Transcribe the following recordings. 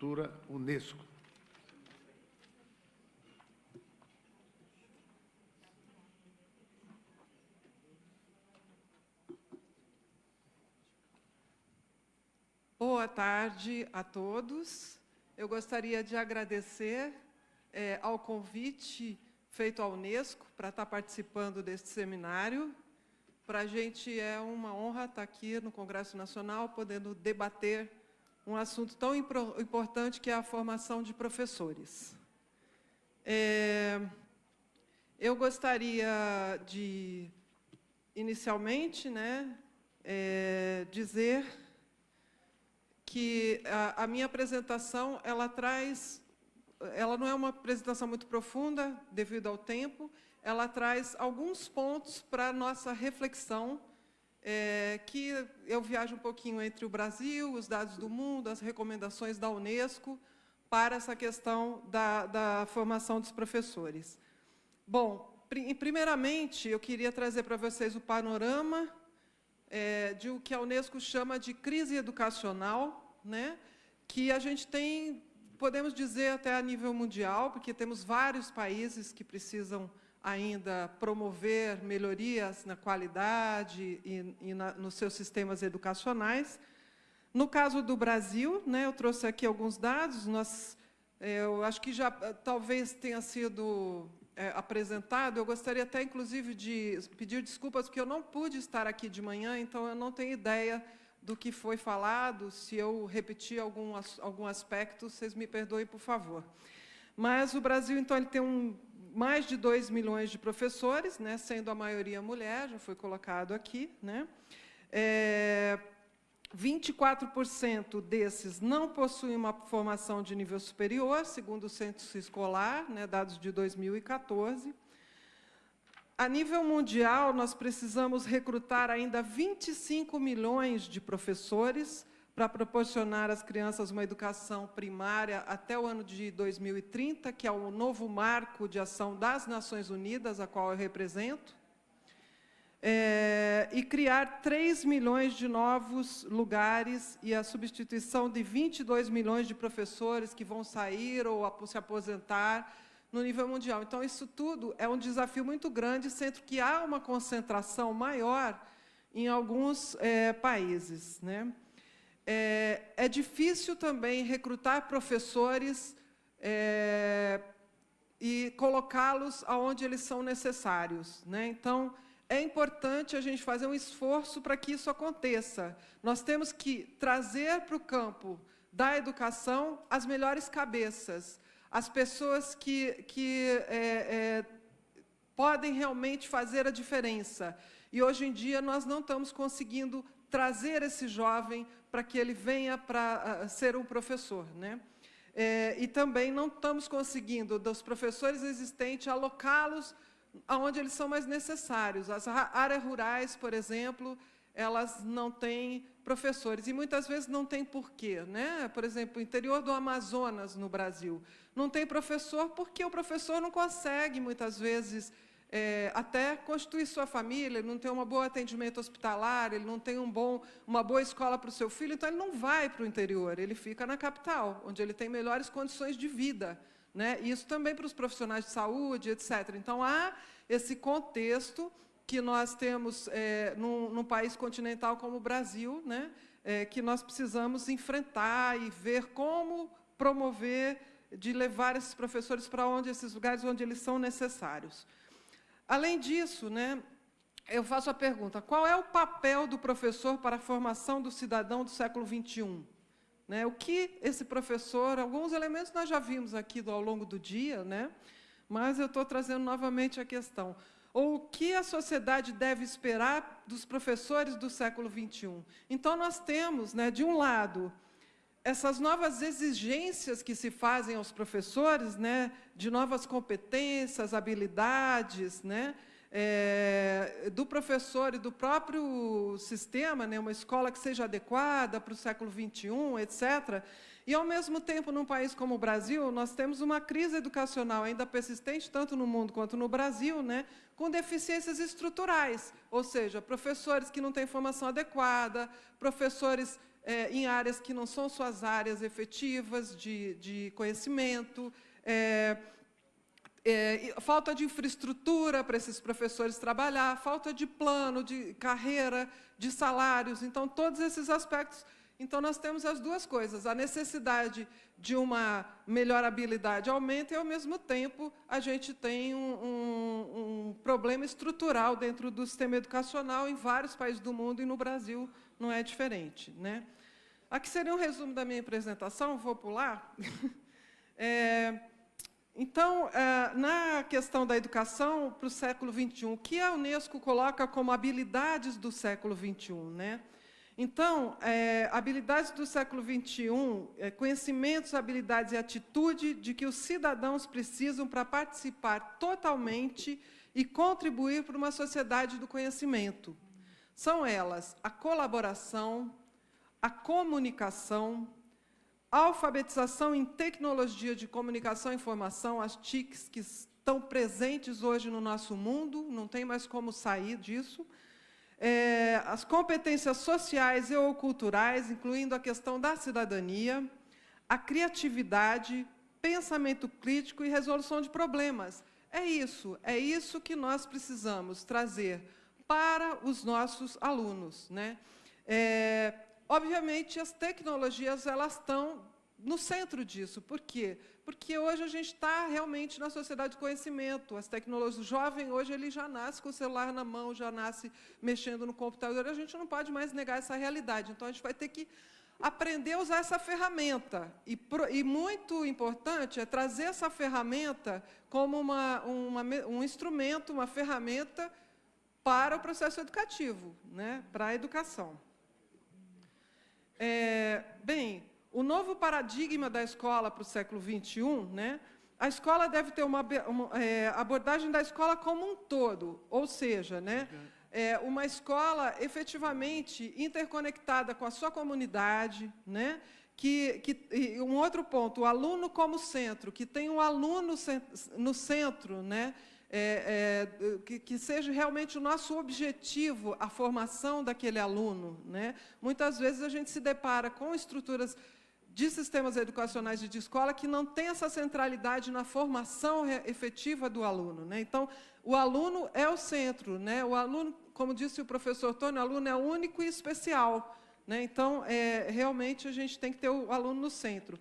Cultura, Unesco. Boa tarde a todos. Eu gostaria de agradecer ao convite feito à Unesco para estar participando deste seminário. Para a gente é uma honra estar aqui no Congresso Nacional, podendo debater um assunto tão importante que é a formação de professores. Eu gostaria de, inicialmente, dizer que a minha apresentação, ela não é uma apresentação muito profunda, devido ao tempo, ela traz alguns pontos para a nossa reflexão, que eu viajo um pouquinho entre o Brasil, os dados do mundo, as recomendações da Unesco, para essa questão da formação dos professores. Bom, primeiramente, eu queria trazer para vocês o panorama de o que a Unesco chama de crise educacional, que a gente tem, podemos dizer, até a nível mundial, porque temos vários países que precisam ainda promover melhorias na qualidade e nos seus sistemas educacionais. No caso do Brasil, eu trouxe aqui alguns dados, eu acho que já talvez tenha sido apresentado. Eu gostaria até, inclusive, de pedir desculpas, porque eu não pude estar aqui de manhã, então eu não tenho ideia do que foi falado. Se eu repetir algum aspecto, vocês me perdoem, por favor. Mas o Brasil, então, ele tem mais de 2 milhões de professores, sendo a maioria mulher, já foi colocado aqui. 24% desses não possuem uma formação de nível superior, segundo o Censo Escolar, dados de 2014. A nível mundial, nós precisamos recrutar ainda 25 milhões de professores para proporcionar às crianças uma educação primária até o ano de 2030, que é o novo marco de ação das Nações Unidas, a qual eu represento, e criar 3 milhões de novos lugares e a substituição de 22 milhões de professores que vão sair ou se aposentar no nível mundial. Então, isso tudo é um desafio muito grande, sendo que há uma concentração maior em alguns países. É difícil também recrutar professores e colocá-los aonde eles são necessários. Então, é importante a gente fazer um esforço para que isso aconteça. Nós temos que trazer para o campo da educação as melhores cabeças, as pessoas que podem realmente fazer a diferença. E, hoje em dia, nós não estamos conseguindo trazer esse jovem para que ele venha para ser um professor. E também não estamos conseguindo, dos professores existentes, alocá-los aonde eles são mais necessários. As áreas rurais, por exemplo, elas não têm professores, e muitas vezes não tem porquê. Por exemplo, o interior do Amazonas, no Brasil, não tem professor porque o professor não consegue, muitas vezes, até constituir sua família, ele não tem um bom atendimento hospitalar, ele não tem uma boa escola para o seu filho, então ele não vai para o interior, ele fica na capital, onde ele tem melhores condições de vida. Isso também para os profissionais de saúde, etc. Então, há esse contexto que nós temos num país continental como o Brasil, que nós precisamos enfrentar e ver como promover, de levar esses professores para esses lugares onde eles são necessários. Além disso, eu faço a pergunta: qual é o papel do professor para a formação do cidadão do século XXI? O que esse professor, alguns elementos nós já vimos aqui ao longo do dia, mas eu estou trazendo novamente a questão. Ou o que a sociedade deve esperar dos professores do século XXI? Então, nós temos, de um lado, essas novas exigências que se fazem aos professores, de novas competências, habilidades, do professor e do próprio sistema, uma escola que seja adequada para o século XXI, etc. E, ao mesmo tempo, num país como o Brasil, nós temos uma crise educacional ainda persistente, tanto no mundo quanto no Brasil, com deficiências estruturais, ou seja, professores que não têm formação adequada, professores em áreas que não são suas áreas efetivas de conhecimento, falta de infraestrutura para esses professores trabalhar, falta de plano de carreira, de salários. Então, todos esses aspectos. Então, nós temos as duas coisas. A necessidade de uma melhor habilidade aumenta e, ao mesmo tempo, a gente tem um problema estrutural dentro do sistema educacional em vários países do mundo, e no Brasil não é diferente, né? Aqui seria um resumo da minha apresentação, vou pular. Então, na questão da educação para o século XXI, o que a Unesco coloca como habilidades do século XXI, né? Então, habilidades do século XXI, conhecimentos, habilidades e atitude de que os cidadãos precisam para participar totalmente e contribuir para uma sociedade do conhecimento. São elas a colaboração, a comunicação, a alfabetização em tecnologia de comunicação e informação, as TICs, que estão presentes hoje no nosso mundo, não tem mais como sair disso. As competências sociais e ou culturais, incluindo a questão da cidadania, a criatividade, pensamento crítico e resolução de problemas. É isso que nós precisamos trazer para os nossos alunos, né? Obviamente, as tecnologias elas estão no centro disso. Por quê? Porque hoje a gente está realmente na sociedade do conhecimento. As tecnologias, o jovem hoje ele já nasce com o celular na mão, já nasce mexendo no computador. A gente não pode mais negar essa realidade. Então, a gente vai ter que aprender a usar essa ferramenta. E muito importante é trazer essa ferramenta como um instrumento, uma ferramenta para o processo educativo, né? Para a educação. Bem, o novo paradigma da escola para o século XXI, né? A escola deve ter uma abordagem da escola como um todo, ou seja, né? Uma escola efetivamente interconectada com a sua comunidade, né? E um outro ponto, o aluno como centro, que tem um aluno no centro, né? Que seja realmente o nosso objetivo, a formação daquele aluno, né? Muitas vezes a gente se depara com estruturas de sistemas educacionais e de escola que não tem essa centralidade na formação efetiva do aluno, né? Então, o aluno é o centro, né? O aluno, como disse o professor Tony, o aluno é único e especial, né? Então, realmente, a gente tem que ter o aluno no centro.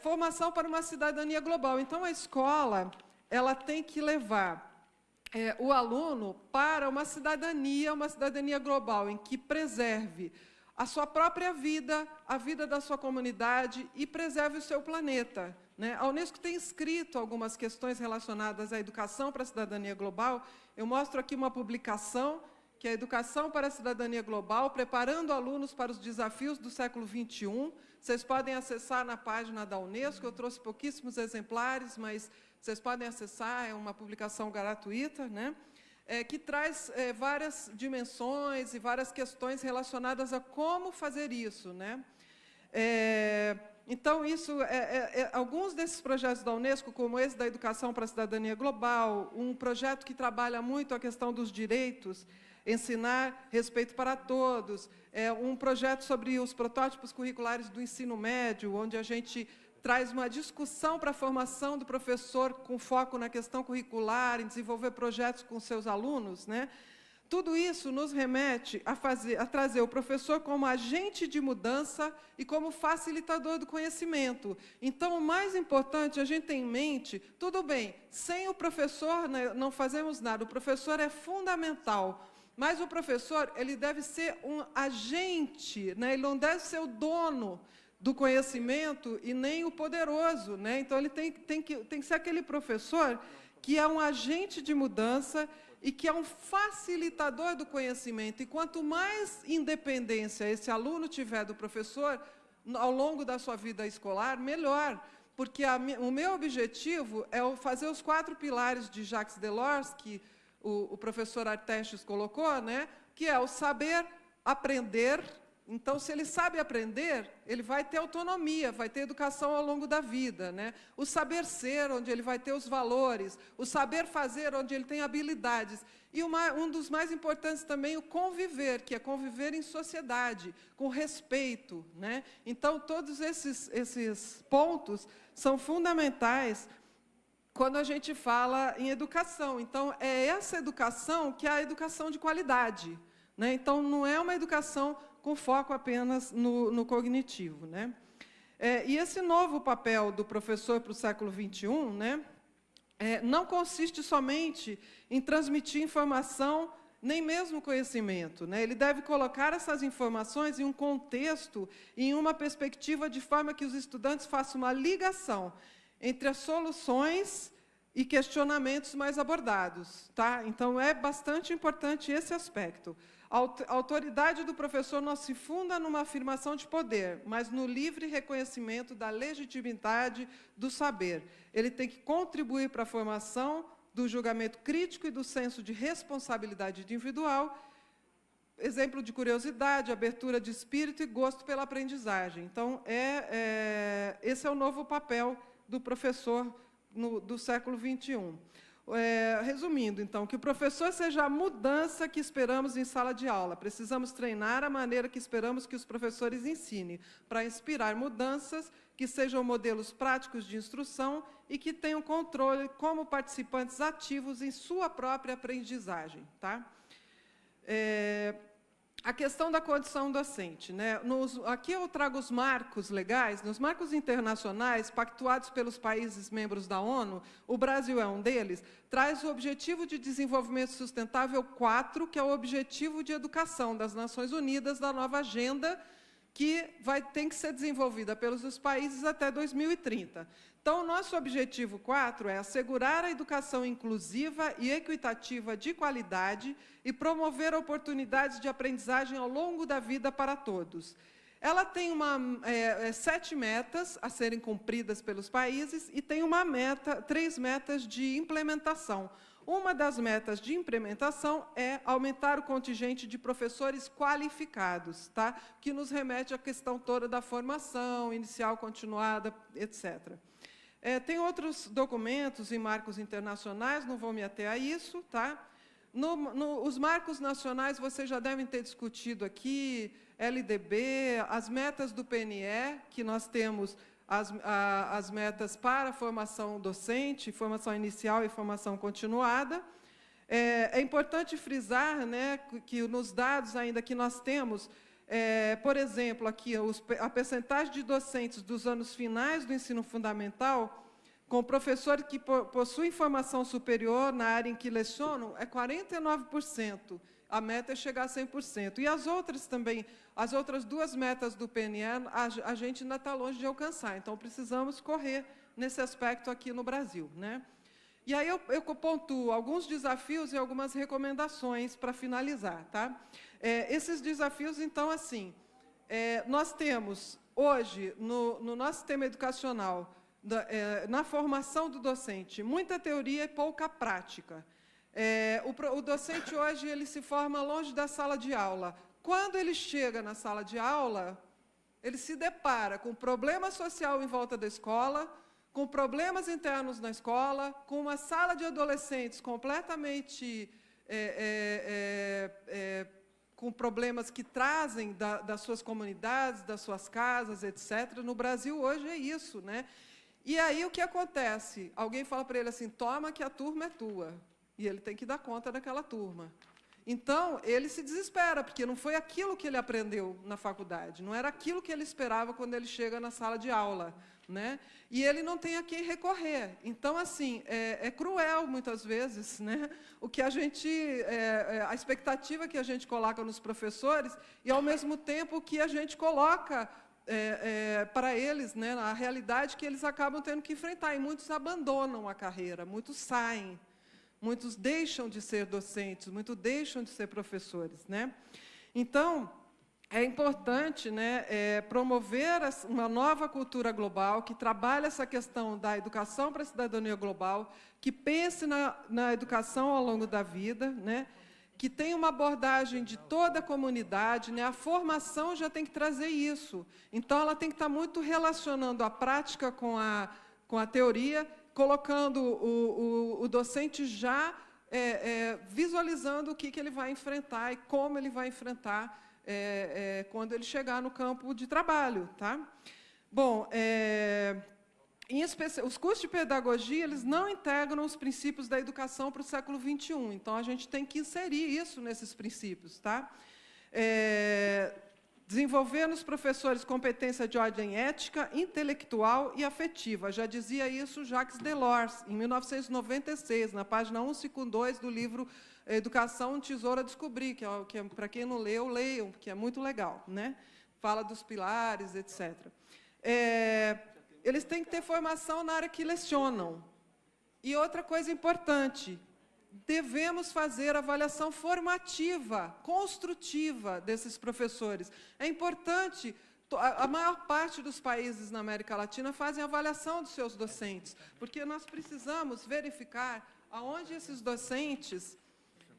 Formação para uma cidadania global. Então, a escola ela tem que levar o aluno para uma cidadania global, em que preserve a sua própria vida, a vida da sua comunidade e preserve o seu planeta, né? A Unesco tem escrito algumas questões relacionadas à educação para a cidadania global. Eu mostro aqui uma publicação, que é a Educação para a Cidadania Global, preparando alunos para os desafios do século XXI. Vocês podem acessar na página da Unesco, eu trouxe pouquíssimos exemplares, mas vocês podem acessar, é uma publicação gratuita, né? Que traz várias dimensões e várias questões relacionadas a como fazer isso, né? Então, alguns desses projetos da Unesco, como esse da Educação para a Cidadania Global, um projeto que trabalha muito a questão dos direitos, ensinar respeito para todos, um projeto sobre os protótipos curriculares do ensino médio, onde a gente traz uma discussão para a formação do professor com foco na questão curricular, em desenvolver projetos com seus alunos, né? Tudo isso nos remete a trazer o professor como agente de mudança e como facilitador do conhecimento. Então, o mais importante, a gente tem em mente, tudo bem, sem o professor, né, não fazemos nada, o professor é fundamental, mas o professor ele deve ser um agente, né? Ele não deve ser o dono do conhecimento e nem o poderoso, né? Então, ele tem que ser aquele professor que é um agente de mudança e que é um facilitador do conhecimento. E quanto mais independência esse aluno tiver do professor ao longo da sua vida escolar, melhor. Porque o meu objetivo é fazer os 4 pilares de Jacques Delors, que o professor Artestes colocou, né? Que é o saber aprender, Então, se ele sabe aprender, ele vai ter autonomia, vai ter educação ao longo da vida, né? O saber ser, onde ele vai ter os valores, o saber fazer, onde ele tem habilidades. E um dos mais importantes também, o conviver, que é conviver em sociedade, com respeito, né? Então, todos esses pontos são fundamentais quando a gente fala em educação. Então, é essa educação que é a educação de qualidade, né? Então, não é uma educação com foco apenas no cognitivo, né? E esse novo papel do professor para o século XXI, né, não consiste somente em transmitir informação, nem mesmo conhecimento, né? Ele deve colocar essas informações em um contexto, em uma perspectiva, de forma que os estudantes façam uma ligação entre as soluções e questionamentos mais abordados, tá? Então, é bastante importante esse aspecto. A autoridade do professor não se funda numa afirmação de poder, mas no livre reconhecimento da legitimidade do saber. Ele tem que contribuir para a formação do julgamento crítico e do senso de responsabilidade individual, exemplo de curiosidade, abertura de espírito e gosto pela aprendizagem. Então, esse é o novo papel do professor do século XXI. Resumindo, então, que o professor seja a mudança que esperamos em sala de aula. Precisamos treinar a maneira que esperamos que os professores ensinem, para inspirar mudanças que sejam modelos práticos de instrução e que tenham controle como participantes ativos em sua própria aprendizagem, tá? A questão da condição docente, né? Aqui eu trago os marcos legais, nos marcos internacionais, pactuados pelos países membros da ONU, o Brasil é um deles, traz o Objetivo de Desenvolvimento Sustentável 4, que é o Objetivo de Educação das Nações Unidas, da nova agenda, que tem que ser desenvolvida pelos países até 2030. Então, o nosso objetivo 4 é assegurar a educação inclusiva e equitativa de qualidade e promover oportunidades de aprendizagem ao longo da vida para todos. Ela tem 7 metas a serem cumpridas pelos países e tem 3 metas de implementação. Uma das metas de implementação é aumentar o contingente de professores qualificados, tá? Que nos remete à questão toda da formação inicial, continuada, etc. Tem outros documentos e marcos internacionais, não vou me ater a isso, tá? Os marcos nacionais vocês já devem ter discutido aqui, LDB, as metas do PNE, que nós temos as metas para a formação docente, formação inicial e formação continuada. É importante frisar, né, que nos dados ainda que nós temos, por exemplo, aqui a percentagem de docentes dos anos finais do ensino fundamental, com professores que possuem formação superior na área em que lecionam, é 49%. A meta é chegar a 100%. E as outras também, as outras 2 metas do PNE, a gente ainda está longe de alcançar. Então, precisamos correr nesse aspecto aqui no Brasil, né? E aí eu pontuo alguns desafios e algumas recomendações para finalizar, tá? Esses desafios, então, assim, nós temos hoje, no nosso sistema educacional, na formação do docente, muita teoria e pouca prática. O docente hoje ele se forma longe da sala de aula. Quando ele chega na sala de aula, ele se depara com problema social em volta da escola, com problemas internos na escola, com uma sala de adolescentes completamente com problemas que trazem das suas comunidades, das suas casas, etc. No Brasil hoje é isso, né? E aí o que acontece? Alguém fala para ele assim, toma que a turma é tua. E ele tem que dar conta daquela turma. Então, ele se desespera, porque não foi aquilo que ele aprendeu na faculdade, não era aquilo que ele esperava quando ele chega na sala de aula, né? E ele não tem a quem recorrer. Então, assim, é cruel, muitas vezes, né? O que a expectativa que a gente coloca nos professores e, ao mesmo tempo, que a gente coloca para eles, né? A realidade que eles acabam tendo que enfrentar. E muitos abandonam a carreira, muitos saem. Muitos deixam de ser docentes, muitos deixam de ser professores, né? Então, é importante, né, promover uma nova cultura global, que trabalhe essa questão da educação para a cidadania global, que pense na educação ao longo da vida, né? que tem uma abordagem de toda a comunidade, né? A formação já tem que trazer isso. Então, ela tem que estar muito relacionando a prática com a teoria, colocando o docente já visualizando o que ele vai enfrentar e como ele vai enfrentar quando ele chegar no campo de trabalho. Tá? Bom, em especial, os cursos de pedagogia, eles não integram os princípios da educação para o século XXI. Então, a gente tem que inserir isso nesses princípios. Tá? Desenvolver nos professores competência de ordem ética, intelectual e afetiva. Já dizia isso Jacques Delors, em 1996, na página 152 do livro Educação, um Tesouro a Descobrir, que para quem não leu, leiam, que é muito legal. Né? Fala dos pilares, etc. Eles têm que ter formação na área que lecionam. E outra coisa importante, devemos fazer avaliação formativa, construtiva desses professores. É importante, a maior parte dos países na América Latina fazem avaliação dos seus docentes, porque nós precisamos verificar aonde esses docentes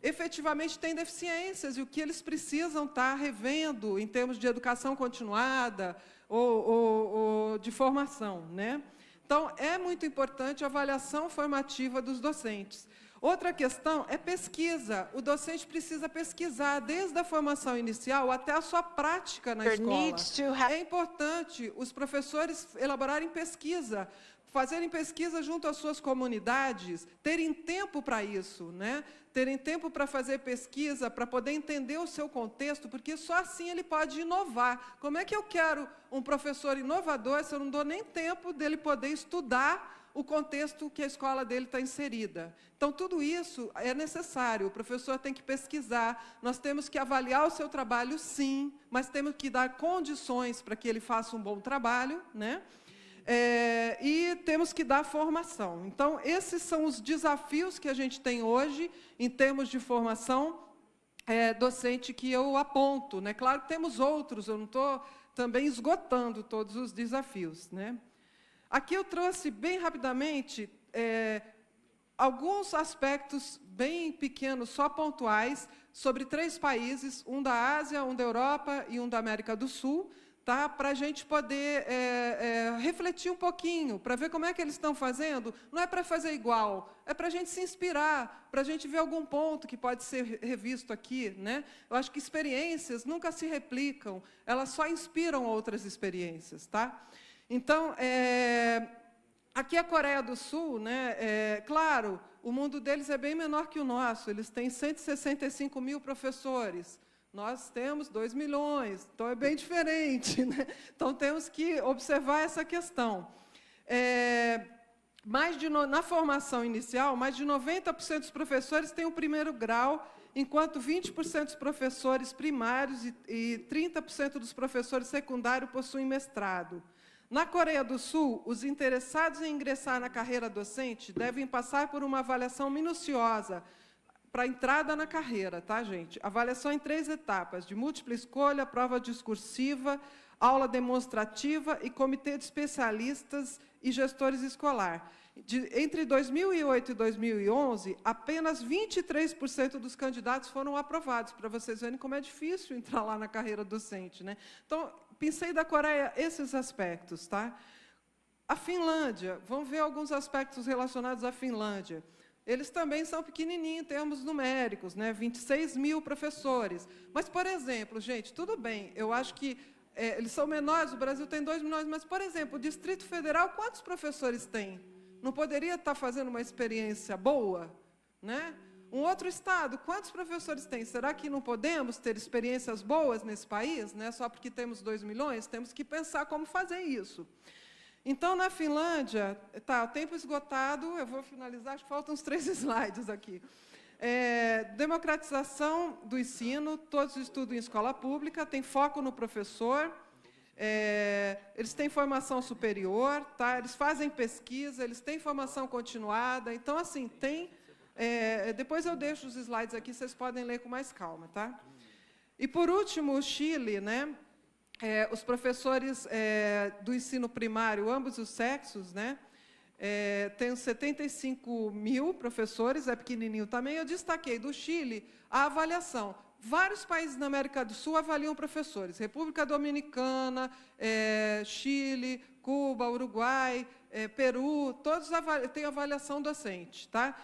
efetivamente têm deficiências e o que eles precisam estar revendo em termos de educação continuada ou de formação. Né? Então, é muito importante a avaliação formativa dos docentes. Outra questão é pesquisa. O docente precisa pesquisar desde a formação inicial até a sua prática na escola. É importante os professores elaborarem pesquisa, fazerem pesquisa junto às suas comunidades, terem tempo para isso, né? Terem tempo para fazer pesquisa, para poder entender o seu contexto, porque só assim ele pode inovar. Como é que eu quero um professor inovador se eu não dou nem tempo dele poder estudar o contexto que a escola dele está inserida? Então, tudo isso é necessário, o professor tem que pesquisar, nós temos que avaliar o seu trabalho, sim, mas temos que dar condições para que ele faça um bom trabalho, né? E temos que dar formação. Então, esses são os desafios que a gente tem hoje, em termos de formação docente, que eu aponto. Né? Claro que temos outros, eu não estou também esgotando todos os desafios. Né? Aqui eu trouxe, bem rapidamente, alguns aspectos bem pequenos, só pontuais, sobre 3 países, um da Ásia, um da Europa e um da América do Sul, tá? Para a gente poder refletir um pouquinho, para ver como é que eles estão fazendo. Não é para fazer igual, é para a gente se inspirar, para a gente ver algum ponto que pode ser revisto aqui. Né? Eu acho que experiências nunca se replicam, elas só inspiram outras experiências. Tá? Então, aqui a Coreia do Sul, né, claro, o mundo deles é bem menor que o nosso, eles têm 165 mil professores. Nós temos 2 milhões, então é bem diferente. Né? Então, temos que observar essa questão. Na formação inicial, mais de 90% dos professores têm o 1º grau, enquanto 20% dos professores primários e 30% dos professores secundários possuem mestrado. Na Coreia do Sul, os interessados em ingressar na carreira docente devem passar por uma avaliação minuciosa para a entrada na carreira, tá, gente? Avaliação em 3 etapas, de múltipla escolha, prova discursiva, aula demonstrativa e comitê de especialistas e gestores escolar. Entre 2008 e 2011, apenas 23% dos candidatos foram aprovados, para vocês verem como é difícil entrar lá na carreira docente. Né? Então, pensei da Coreia esses aspectos. Tá? A Finlândia, vamos ver alguns aspectos relacionados à Finlândia. Eles também são pequenininhos em termos numéricos, né? 26 mil professores. Mas, por exemplo, gente, tudo bem, eu acho que eles são menores, o Brasil tem 2 milhões, mas, por exemplo, o Distrito Federal, quantos professores tem? Não poderia estar fazendo uma experiência boa? Né? Um outro estado, quantos professores tem? Será que não podemos ter experiências boas nesse país? Né? Só porque temos 2 milhões? Temos que pensar como fazer isso. Então, na Finlândia, tá, o tempo esgotado, eu vou finalizar, acho que faltam uns 3 slides aqui. Democratização do ensino, todos estudam em escola pública, tem foco no professor, eles têm formação superior, tá? Eles fazem pesquisa, eles têm formação continuada, então, assim, tem... depois eu deixo os slides aqui, vocês podem ler com mais calma. Tá? E, por último, o Chile, né? Os professores do ensino primário, ambos os sexos, né, Tenho 75 mil professores, é pequenininho também. Eu destaquei do Chile a avaliação. Vários países na América do Sul avaliam professores. República Dominicana, Chile, Cuba, Uruguai, Peru, todos têm avaliação docente. Tá?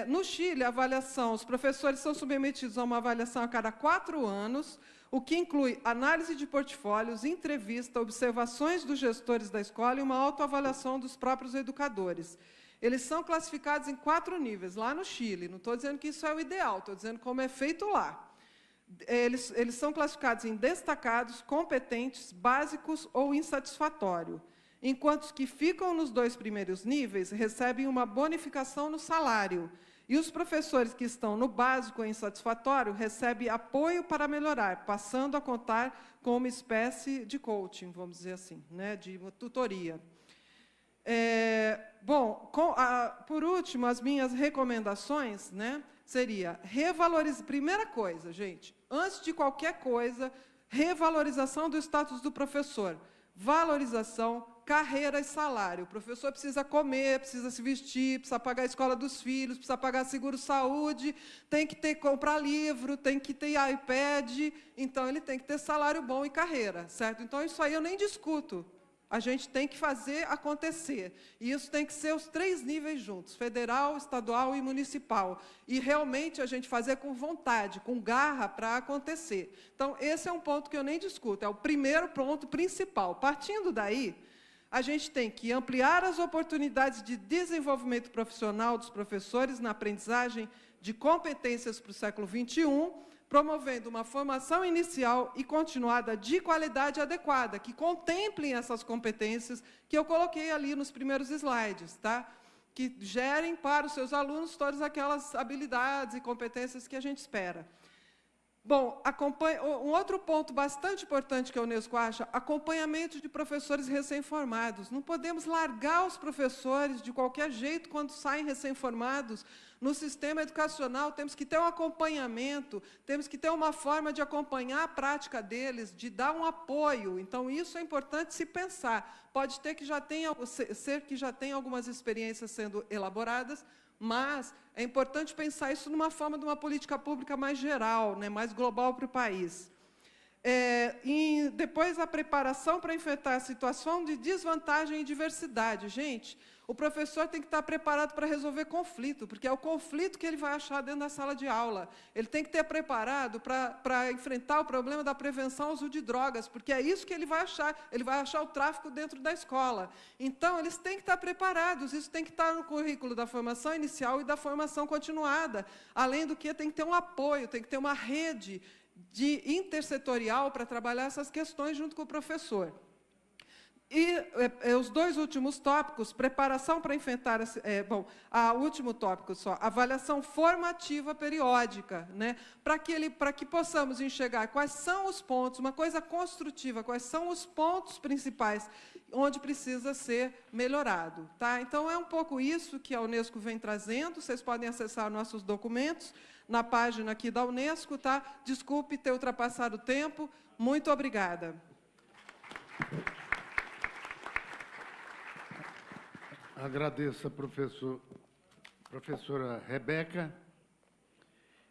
No Chile, a avaliação, os professores são submetidos a uma avaliação a cada 4 anos, o que inclui análise de portfólios, entrevista, observações dos gestores da escola e uma autoavaliação dos próprios educadores. Eles são classificados em 4 níveis, lá no Chile. Não estou dizendo que isso é o ideal, estou dizendo como é feito lá. Eles são classificados em destacados, competentes, básicos ou insatisfatório, enquanto os que ficam nos 2 primeiros níveis recebem uma bonificação no salário, e os professores que estão no básico ou insatisfatório recebem apoio para melhorar, passando a contar com uma espécie de coaching, vamos dizer assim, né, de uma tutoria. Por último, as minhas recomendações, né, seria revalorizar. Primeira coisa, gente, antes de qualquer coisa, revalorização do status do professor, valorização, carreira e salário. O professor precisa comer, precisa se vestir, precisa pagar a escola dos filhos, precisa pagar seguro-saúde, tem que comprar livro, tem que ter iPad, então ele tem que ter salário bom e carreira, certo? Então, isso aí eu nem discuto. A gente tem que fazer acontecer. E isso tem que ser os 3 níveis juntos, federal, estadual e municipal. E, realmente, a gente fazer com vontade, com garra, para acontecer. Então, esse é um ponto que eu nem discuto, é o primeiro ponto principal. Partindo daí, a gente tem que ampliar as oportunidades de desenvolvimento profissional dos professores na aprendizagem de competências para o século XXI, promovendo uma formação inicial e continuada de qualidade adequada, que contemplem essas competências que eu coloquei ali nos primeiros slides, tá? Que gerem para os seus alunos todas aquelas habilidades e competências que a gente espera. Bom, um outro ponto bastante importante que a Unesco acha, acompanhamento de professores recém-formados. Não podemos largar os professores de qualquer jeito quando saem recém-formados. No sistema educacional, temos que ter um acompanhamento, temos que ter uma forma de acompanhar a prática deles, de dar um apoio. Então, isso é importante se pensar. Pode ser que já tenha algumas experiências sendo elaboradas, mas é importante pensar isso numa forma de uma política pública mais geral, né, mais global para o país. Depois, a preparação para enfrentar a situação de desvantagem e diversidade. Gente, o professor tem que estar preparado para resolver conflito, porque é o conflito que ele vai achar dentro da sala de aula. Ele tem que estar preparado para enfrentar o problema da prevenção ao uso de drogas, porque é isso que ele vai achar o tráfico dentro da escola. Então, eles têm que estar preparados, isso tem que estar no currículo da formação inicial e da formação continuada. Além do que, tem que ter um apoio, tem que ter uma rede intersetorial para trabalhar essas questões junto com o professor. E os 2 últimos tópicos, preparação para enfrentar... último tópico só, avaliação formativa periódica, né, para que possamos enxergar quais são os pontos, uma coisa construtiva, quais são os pontos principais onde precisa ser melhorado. Tá? Então, é um pouco isso que a Unesco vem trazendo. Vocês podem acessar nossos documentos na página aqui da Unesco. Tá? Desculpe ter ultrapassado o tempo. Muito obrigada. Agradeço a professora Rebeca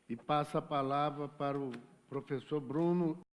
e passo a palavra para o professor Bruno.